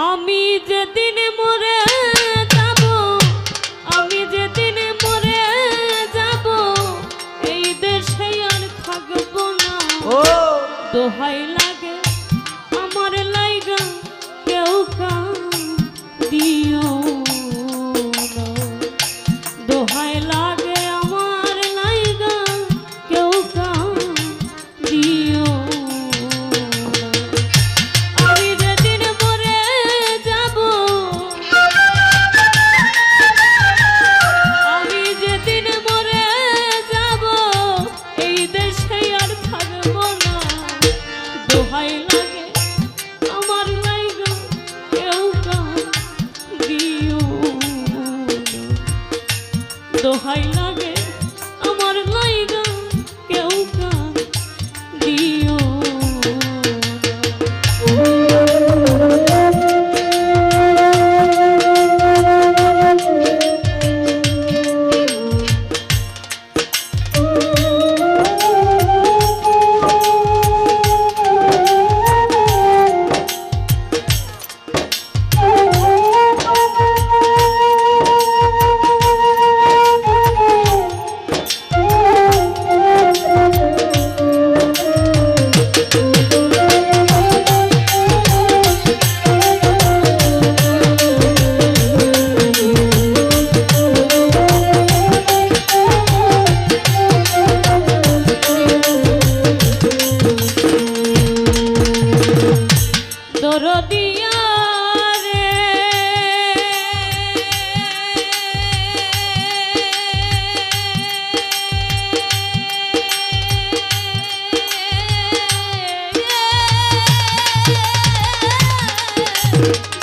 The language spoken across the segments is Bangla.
আমি যেদিন মরে যাব, আমি যেদিন মরে যাব, এই দেশে আর থাকবো না। দোহাই লাগে আমার লাইগা কেউ কাঁদিও না। দোহাই লাগে আমার লাইগা কেউ কাঁদিও না। আমি যেদিন মরে যাব, আমি যেদিন মরে যাব, এই দেশে আর থাকবো না। দোহাই লাগে আমার লাইগা কেউ কাঁদিও না। দোহাই লাগে আমার লাইগা কেউ কাঁদিও দরদিয়া রে,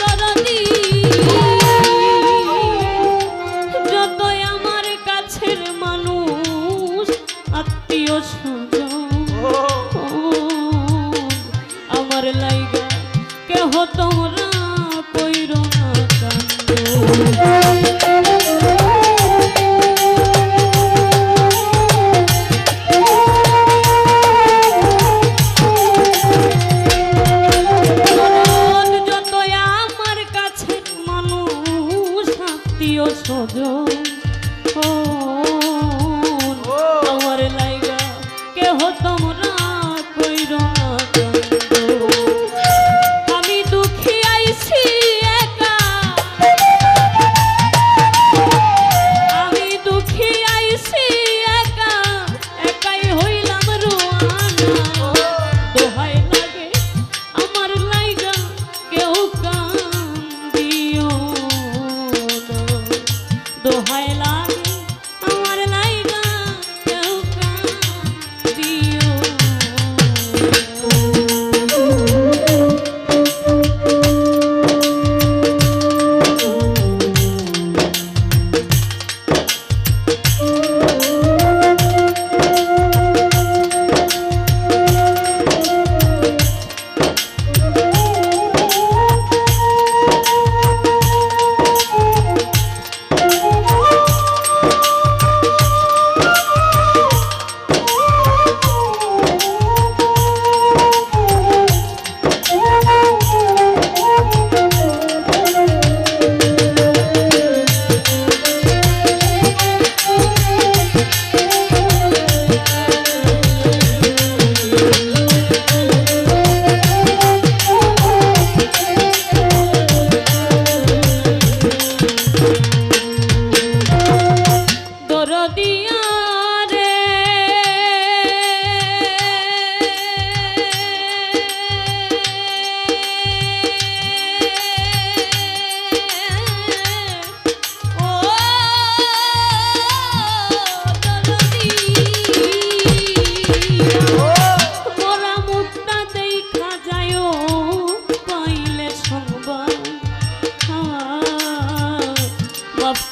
দরদি যতই আমার কাছের মানুষ আত্মীয় স্বজন আমার লাইগা কেহ তোমরা কইরো না কান্দ। যতই আমার কাছের মানুষ আত্মীয় স্বজন আমার লাইগা কেহ তোমরা কইরো না কান্দ। আমি দুঃখী আইছি একা, আমি দুঃখী আইছি একা, একাই হইলাম রোয়ানা। দোহাই লাগে আমার লাইগা কেউ কান্দিও না। দোহাই লাগে আমার লাইগা কেউ কান্দিও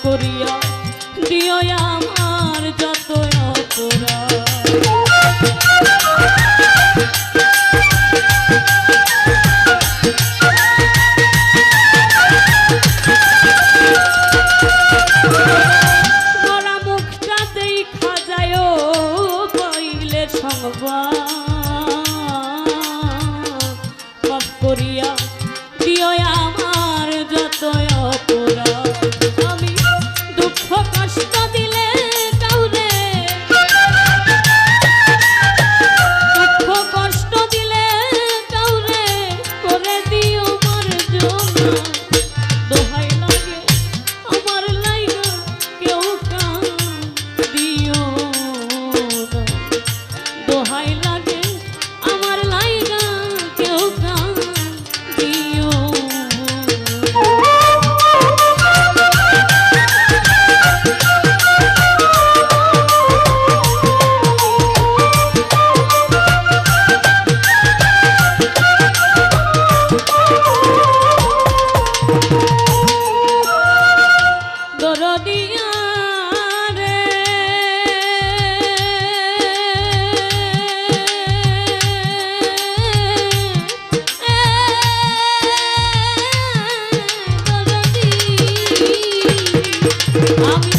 করিয়া দিও আমার যত অপরাধ। মরা মুখটা দেখা যায় কইলে সংবাদ, মাফ করিয়া দিও আমার দোহাই লাগে আমার লাইগা কেউ গান দিও। দরদিয়া আমি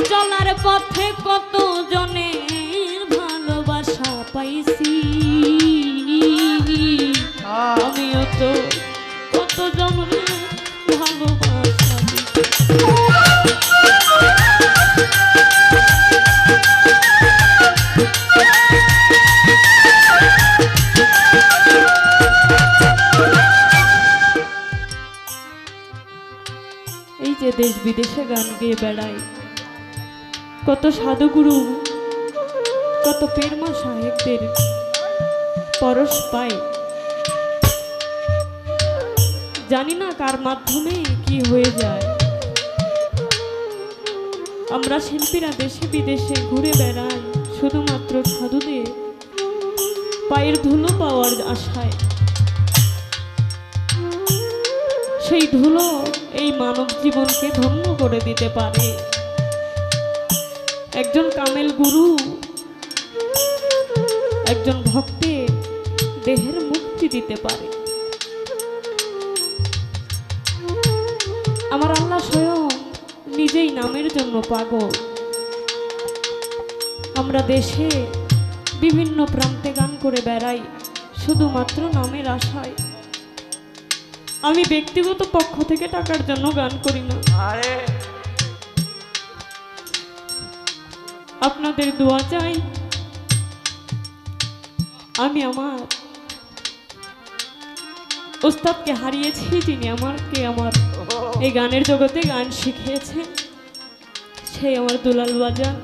চলার পথে কত জনের ভালোবাসা পাইছি, আমিও তো কত জনের ভালোবাসা দিছি। এই যে দেশ বিদেশে গান গেয়ে বেড়াই, কত সাধুগুরু কত পেরমা সাহেবদের পরশ পাই, জানি না কার মাধ্যমে কি হয়ে যায়। আমরা শিল্পীরা দেশে বিদেশে ঘুরে বেড়াই শুধুমাত্র সাধুদের পায়ের ধুলো পাওয়ার আশায়। সেই ধুলো এই মানব জীবনকে ধন্য করে দিতে পারে। একজন কামেল গুরু একজন ভক্তের দেহের মুক্তি দিতে পারে। আমার আল্লাহ স্বয়ং নিজেই নামের জন্য পাগল। আমরা দেশে বিভিন্ন প্রান্তে গান করে বেড়াই শুধুমাত্র নামের আশায়। আমি ব্যক্তিগত পক্ষ থেকে টাকার জন্য গান করি না, আপনাদের দোয়া চাই। আমি আমার ওস্তাদকে হারিয়েছি, যিনি আমাকে আমার এই গানের জগতে গান শিখিয়েছে। সেই আমার দুলাল বাজান।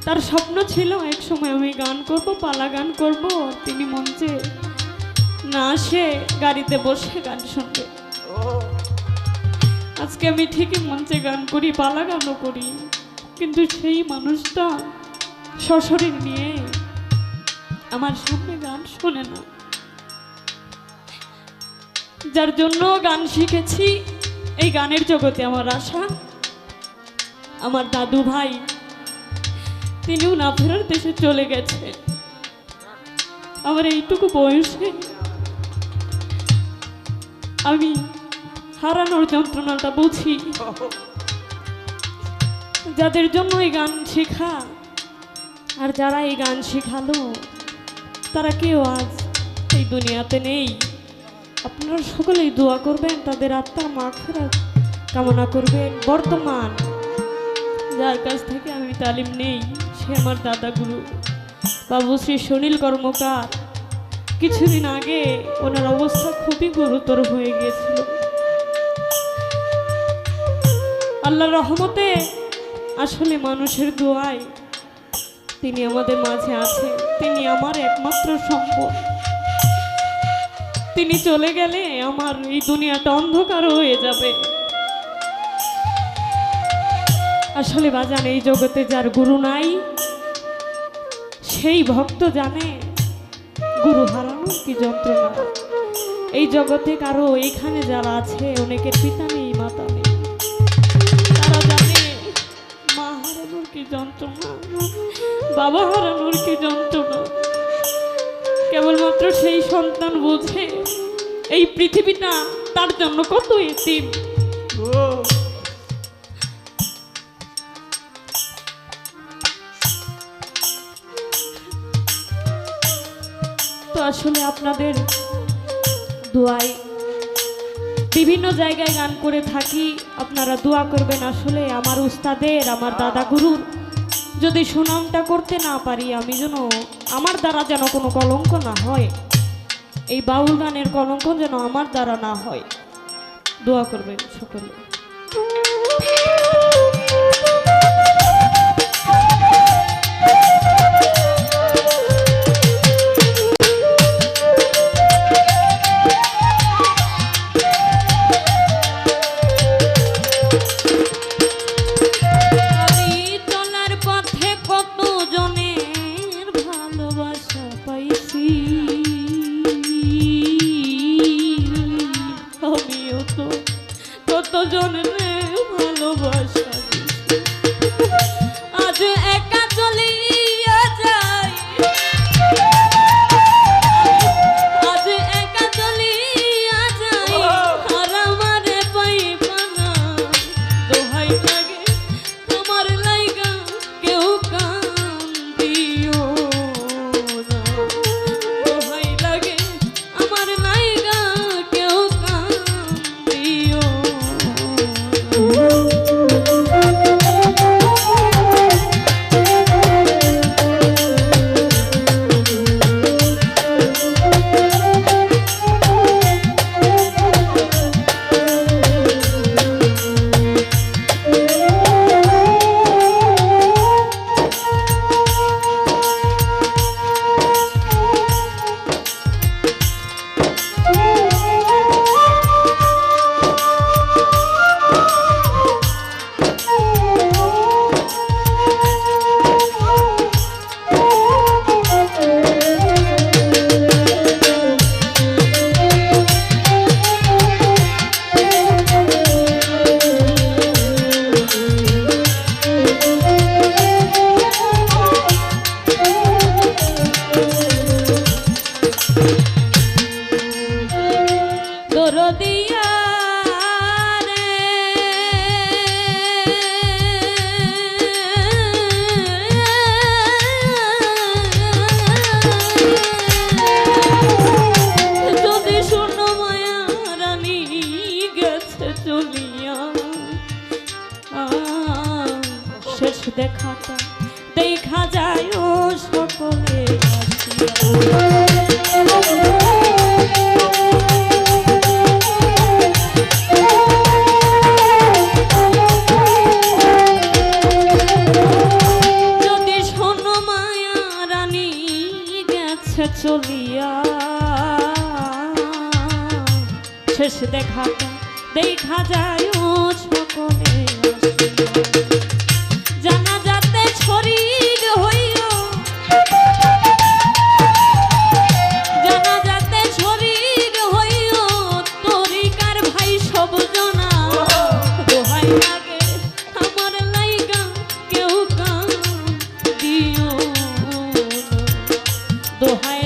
তার স্বপ্ন ছিল এক সময় আমি গান করব, পালা গান করব, তিনি মঞ্চে না আসে গাড়িতে বসে গান শুনবে। আজকে আমি ঠিকই মঞ্চে গান করি, পালা গানও করি, কিন্তু সেই মানুষটা সশরীর নিয়ে আমার সামনে গান শোনে না। যার জন্য গান শিখেছি, এই গানের জগতে আমার আশা। আমার দাদু ভাই তিনিও না ফেরার দেশে চলে গেছে। আমার এইটুকু বয়সে আমি হারানোর যন্ত্রণাটা বুঝি। যাদের জন্য এই গান শেখা আর যারা এই গান শেখালো তারা কেউ আজ এই দুনিয়াতে নেই। আপনারা সকলেই দোয়া করবেন, তাদের আত্মার মাগফিরাত কামনা করবেন। বর্তমান যার কাছ থেকে আমি তালিম নেই সে আমার দাদা গুরু বাবু শ্রী সুনীল কর্মকার। কিছুদিন আগে ওনার অবস্থা খুবই গুরুতর হয়ে গিয়েছিল। আল্লাহর রহমতে আসলে মানুষের দোয়ায় তিনি আমাদের মাঝে আছেন। তিনি আমার একমাত্র সম্পদ। তিনি চলে গেলে আমার এই দুনিয়াটা অন্ধকার হয়ে যাবে। আসলে বাজান, এই জগতে যার গুরু নাই সেই ভক্ত জানে গুরু হারানোর কি যন্ত্রণা। এই জগতে কারো এখানে যারা আছে অনেকের পিতা নেই, মাতা নেই, তারা জানে মা হারানোর কি যন্ত্রণা, বাবা হারানোর কি যন্ত্রণা। কেবলমাত্র সেই সন্তান বোঝে এই পৃথিবীটা তার জন্য কত এতিম। তো আসলে আপনাদের দোয়ায় বিভিন্ন জায়গায় গান করে থাকি, আপনারা দোয়া করবেন। আসলে আমার উস্তাদের, আমার দাদা গুরুর যদি সুনামটা করতে না পারি, আমি যেন আমার দ্বারা যেন কোনো কলঙ্ক না হয়, এই বাউল গানের কলঙ্ক যেন আমার দ্বারা না হয়, দোয়া করবেন সকলে। দেখাটা দেখা যায় ও সকলে যদি শোনো মায়া রানী গেছে চলিয়া শেষ দেখাটা দেখা যায় ও সকলে জানা যাতে শরীর হইও জানা যাতে শরীর হইও তরিকার ভাই সব জনা দোহাই লাগে আমার লাইগা কেউ গান দিও দোহাই